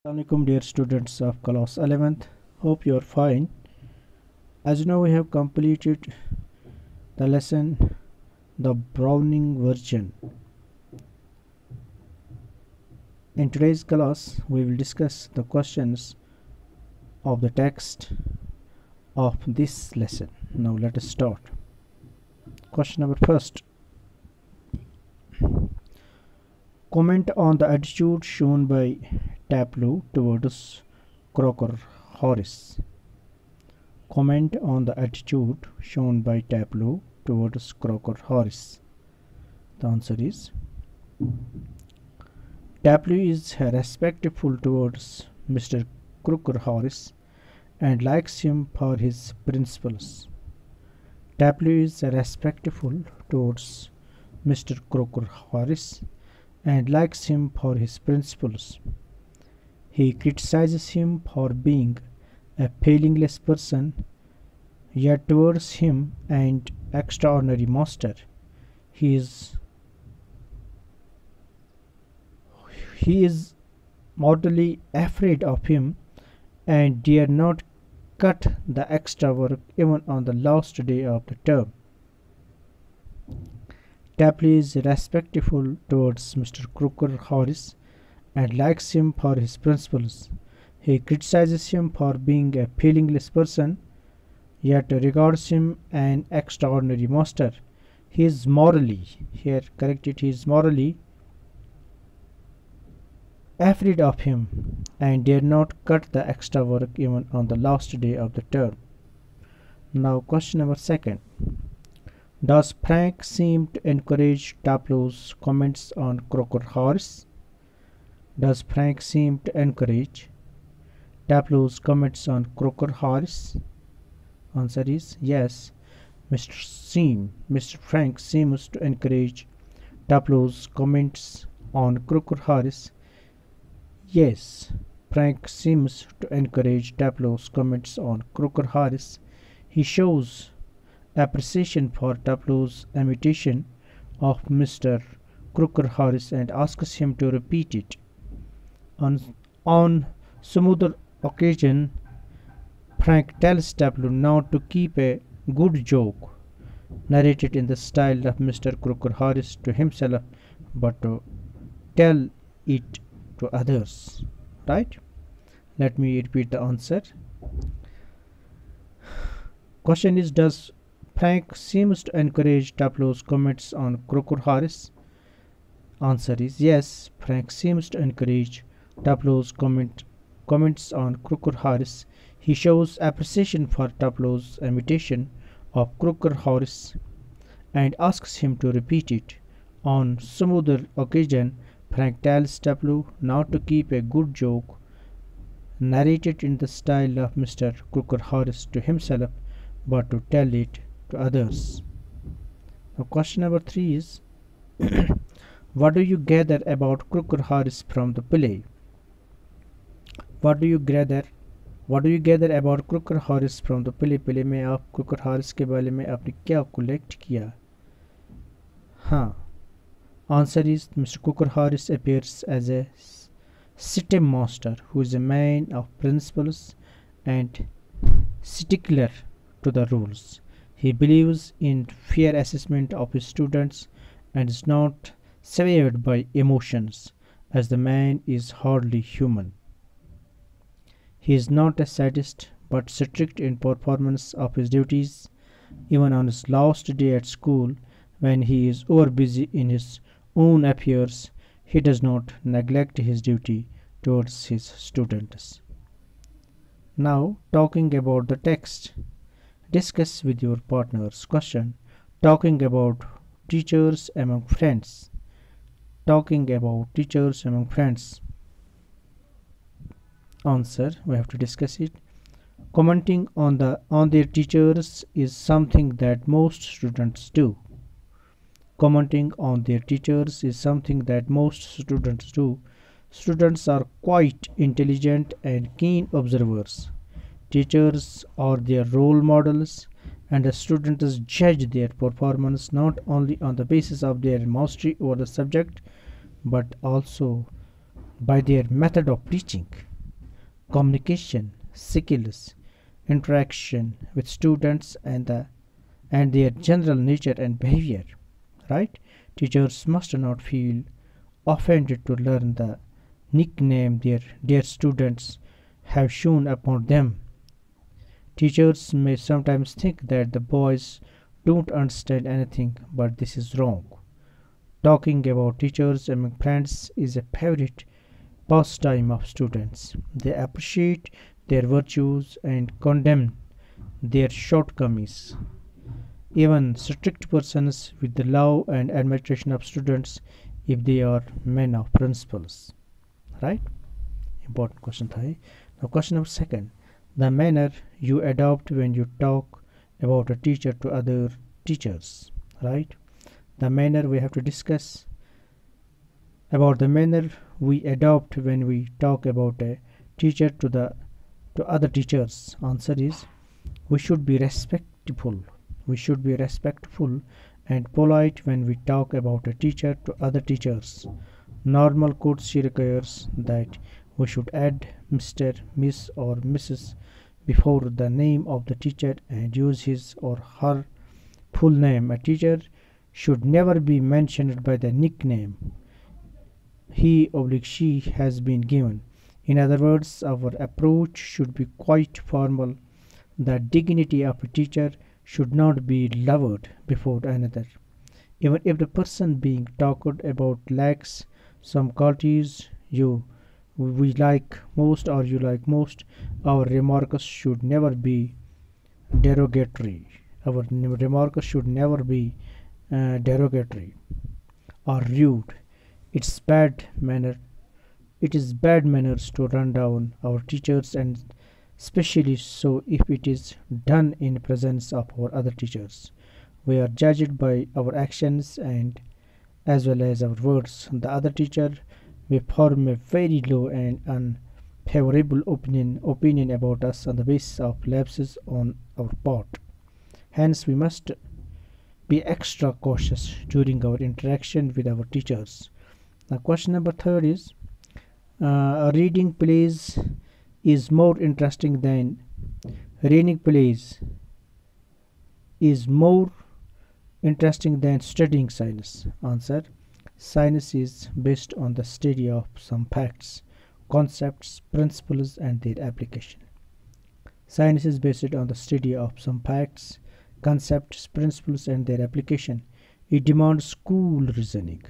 Assalamualaikum dear students of class 11th. Hope you are fine. As you know, we have completed the lesson the Browning version. In today's class we will discuss the questions of the text of this lesson. Now let us start. Question number first. Comment on the attitude shown by Taplou towards Crocker Horace. Comment on the attitude shown by Taplou towards Crocker Horace. The answer is Taplou is respectful towards Mr. Crocker Horace and likes him for his principles. Taplou is respectful towards Mr. Crocker Horace and likes him for his principles. He criticizes him for being a failingless person, yet towards him an extraordinary master. He is mortally afraid of him and dare not cut the extra work even on the last day of the term. Taplou is respectful towards Mr. Crocker Horace and likes him for his principles. He criticizes him for being a failingless person, yet regards him an extraordinary master. He is morally, here corrected, he is morally afraid of him and dare not cut the extra work even on the last day of the term. Now question number second. Does Frank seem to encourage Taplou's comments on Crocker Horace? Does Frank seem to encourage Taplou's comments on Crocker Horace? Answer is yes. Mr. Frank seems to encourage Taplou's comments on Crocker Horace. Yes, Frank seems to encourage Taplou's comments on Crocker Horace. He shows appreciation for Taplou's imitation of Mr. Crocker Horace and asks him to repeat it. On smoother occasion, Frank tells Taplou not to keep a good joke narrated in the style of Mr. Crocker Horace to himself, but to tell it to others. Right? Let me repeat the answer. Question is, does Frank seems to encourage Taplou's comments on Crocker Horace? Answer is yes. Frank seems to encourage Taplou's comments on Crocker Horace. He shows appreciation for Taplou's imitation of Crocker Horace and asks him to repeat it. On smoother occasion, Frank tells Taplou not to keep a good joke narrated in the style of Mr. Crocker Horace to himself, but to tell it to others. Now question number 3 is what do you gather about Crocker Horace from the play? What do you gather about Crocker Horace from the play? Play में आप Crocker Horace के बारे में आपने क्या collect किया? हाँ, answer is Mr. Crocker Horace appears as a system master who is a man of principles and stickler to the rules. He believes in fair assessment of his students and is not swayed by emotions, as the man is hardly human. He is not a sadist, but strict in performance of his duties. Even on his last day at school, when he is overbusy in his own affairs, he does not neglect his duty towards his students. Now, talking about the text. Discuss with your partners. Question. Talking about teachers among friends. Talking about teachers among friends. Answer. We have to discuss it. Commenting on their teachers is something that most students do. Commenting on their teachers is something that most students do. Students are quite intelligent and keen observers. Teachers are their role models, and the students judge their performance not only on the basis of their mastery over the subject, but also by their method of teaching. communication skills, interaction with students, and their general nature and behavior. Right? Teachers must not feel offended to learn the nickname their students have shown upon them. Teachers may sometimes think that the boys don't understand anything, but this is wrong. Talking about teachers among friends is a favorite pastime of students. They appreciate their virtues and condemn their shortcomings. Even strict persons with the love and admiration of students if they are men of principles. Right? Important question था ये. Now question number second. The manner you adopt when you talk about a teacher to other teachers. Right? The manner we have to discuss about the manner we adopt when we talk about a teacher to other teachers. Answer is we should be respectful. We should be respectful and polite when we talk about a teacher to other teachers. Normal courtesy requires that we should add Mr., Miss, or Mrs. before the name of the teacher and use his or her full name. A teacher should never be mentioned by the nickname he/she has been given. In other words, our approach should be quite formal. The dignity of a teacher should not be lowered before another. Even if the person being talked about lacks some qualities we like most or you like most, our remarks should never be derogatory. Our remarks should never be derogatory or rude. It's bad manner. It is bad manners to run down our teachers, and especially so if it is done in presence of our other teachers. We are judged by our actions and as well as our words. The other teacher may form a very low and unfavorable opinion about us on the basis of lapses on our part. Hence, we must be extra cautious during our interaction with our teachers. Now, question number third is reading plays is more interesting than reading plays is more interesting than studying science. Answer: science is based on the study of some facts, concepts, principles, and their application. Science is based on the study of some facts, concepts, principles, and their application. It demands cool reasoning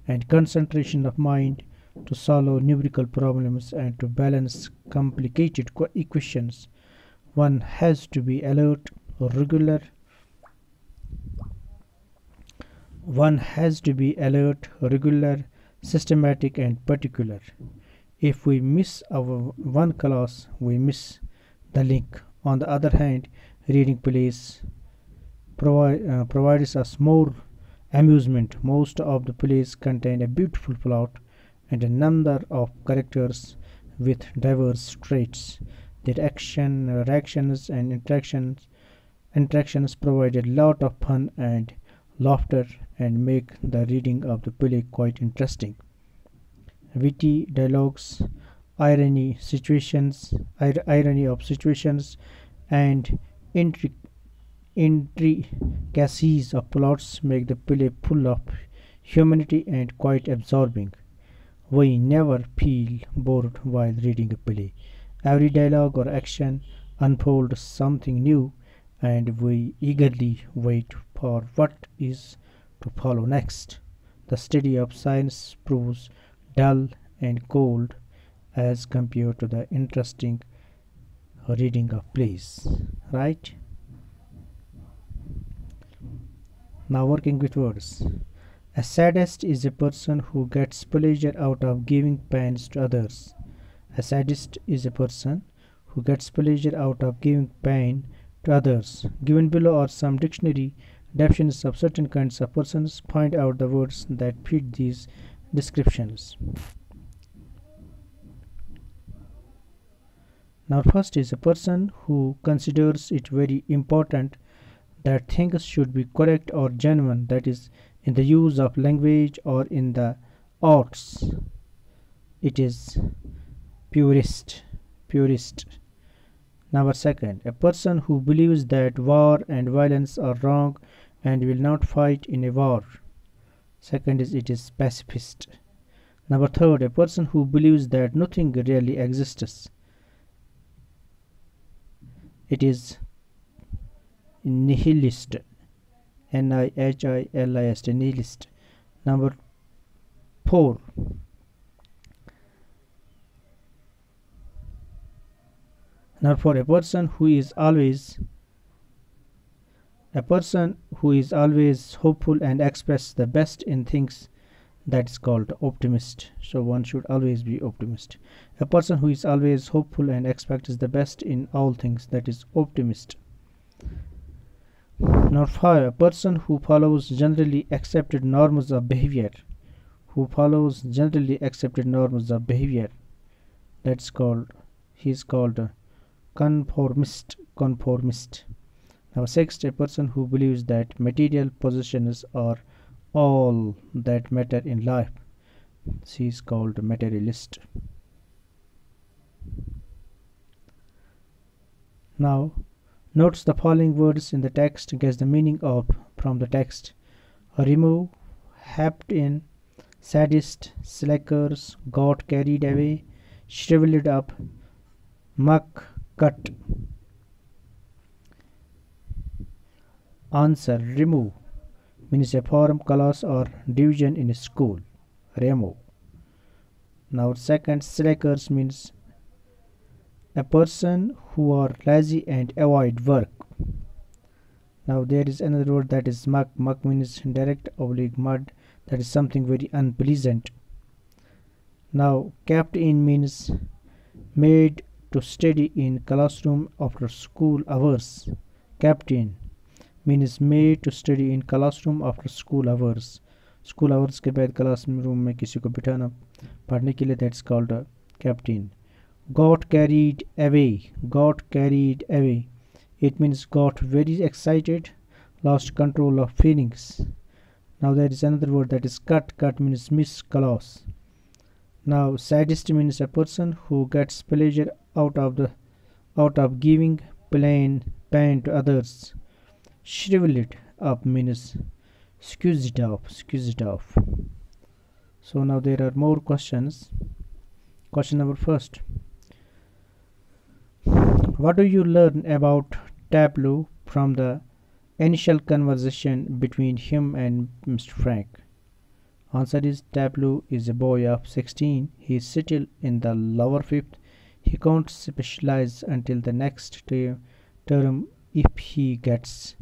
and concentration of mind to solve numerical problems and to balance complicated equations. One has to be alert, regular. One has to be alert, regular, systematic, and particular. If we miss our one class, we miss the link. On the other hand, reading plays provides us more amusement. Most of the plays contain a beautiful plot and a number of characters with diverse traits. Their reactions, and interactions provide a lot of fun and laughter and make the reading of the play quite interesting. Witty dialogues, irony of situations, and intricacies of plots make the play full of humanity and quite absorbing. We never feel bored while reading a play. Every dialogue or action unfolds something new, and we eagerly wait for what is to follow next. The study of science proves dull and cold as compared to the interesting reading of plays. Right? Now, working with words. A sadist is a person who gets pleasure out of giving pains to others. A sadist is a person who gets pleasure out of giving pain to others. Given below are some dictionary definitions of certain kinds of persons. Find out the words that fit these descriptions. Now, first is a person who considers it very important that things should be correct or genuine, that is, in the use of language or in the arts. It is purist. purist. Number second, a person who believes that war and violence are wrong and will not fight in a war. Second is it is pacifist. Number third, a person who believes that nothing really exists. It is nihilist. Nihilist. Nihilist. Number 4. Now for a person who is always hopeful and express the best in things, that is called optimist. So one should always be optimist. A person who is always hopeful and expects the best in all things, that is optimist. Number 5. A person who follows generally accepted norms of behavior. That's called, he is called conformist. Now 6. A person who believes that material possessions are all that matter in life. She is called materialist. Now notes the following words in the text. Guess the meaning of from the text. Remove, hacked in, sadist, slackers, got carried away, shriveled up, muck, cut. Answer. Remove means a form, class or division in a school. Remove. Now second, slackers means a person who are lazy and avoid work. Now there is another word, that is muck. Muck means direct oblique mud, that is something very unpleasant. Now kept in means made to study in classroom after school hours. Kept in means made to study in classroom after school hours. School hours के बाद classroom में किसी को बिठाना पढ़ने के लिए, that's called kept in. Got carried away. It means got very excited, lost control of feelings. Now there is another word, that is cut. Cut means miss class. Now sadist means a person who gets pleasure out of giving pain to others. Shriveled up means squeezed off. So now there are more questions. Question number first. What do you learn about Tableau from the initial conversation between him and Mr. Frank? Answer is Tableau is a boy of 16. He is still in the lower fifth. He can't specialize until the next term if he gets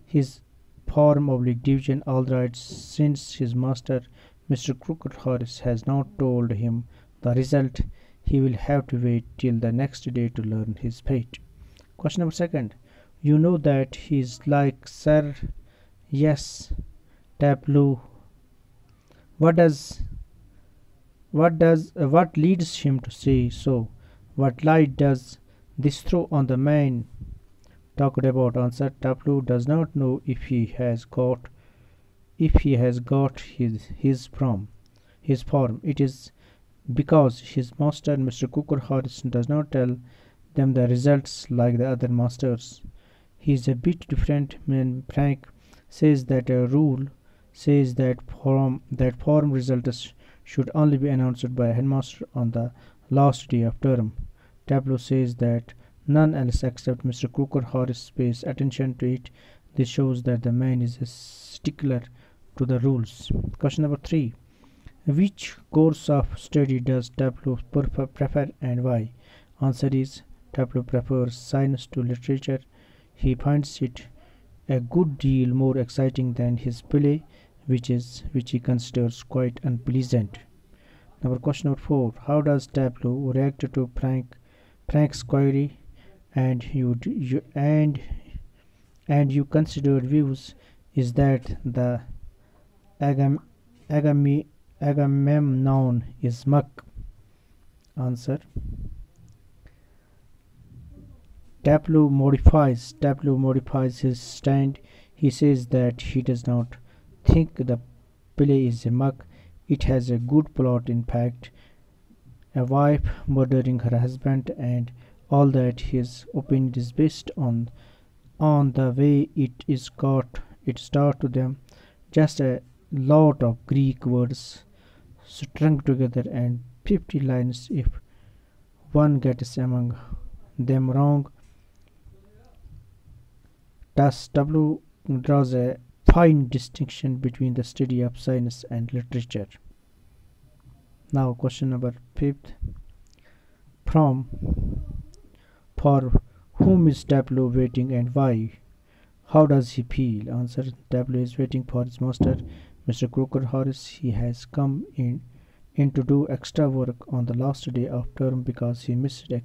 his form oblique division all right, since his master Mr. Crooked Horse has not told him the result. He will have to wait till the next day to learn his fate. Question number second. You know that he is like Sir. Yes. Tableau. What leads him to say so? What light does this throw on the man talked about? Answer. Tableau does not know if he has got his form. It is because his master Mr. Cooker Harris does not tell them the results like the other masters. He is a bit different when Frank says that a rule says that form results should only be announced by a headmaster on the last day of term. Tableau says that none else except Mr. Cooker Harris pays attention to it. This shows that the man is a stickler to the rules. Question number 3. Which course of study does Tableau prefer and why? Answer is Tableau prefers science to literature. He finds it a good deal more exciting than his play, which he considers quite unpleasant. Question number 4. How does Tableau react to Frank's query and you considered views is that the Agamemnon is muck? Answer. Tableau modifies his stand. He says that he does not think the play is a muck. It has a good plot, in fact, a wife murdering her husband, and all that. His opinion is based on the way it's taught to them. Just a lot of Greek words strung together and 50 lines. If one gets among them wrong, thus W draws a fine distinction between the study of science and literature. Now, question number fifth. From For whom is Tableau waiting and why? How does he feel? Answer: Tableau is waiting for his master, Mr. Croker Harris. He has come in to do extra work on the last day of term because he missed a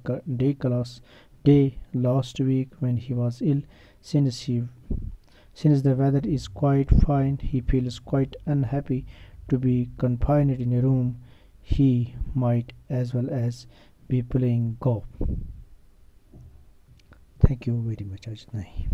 day last week when he was ill. Since the weather is quite fine, he feels quite unhappy to be confined in a room. He might as well as be playing golf. Thank you very much, Ajnai.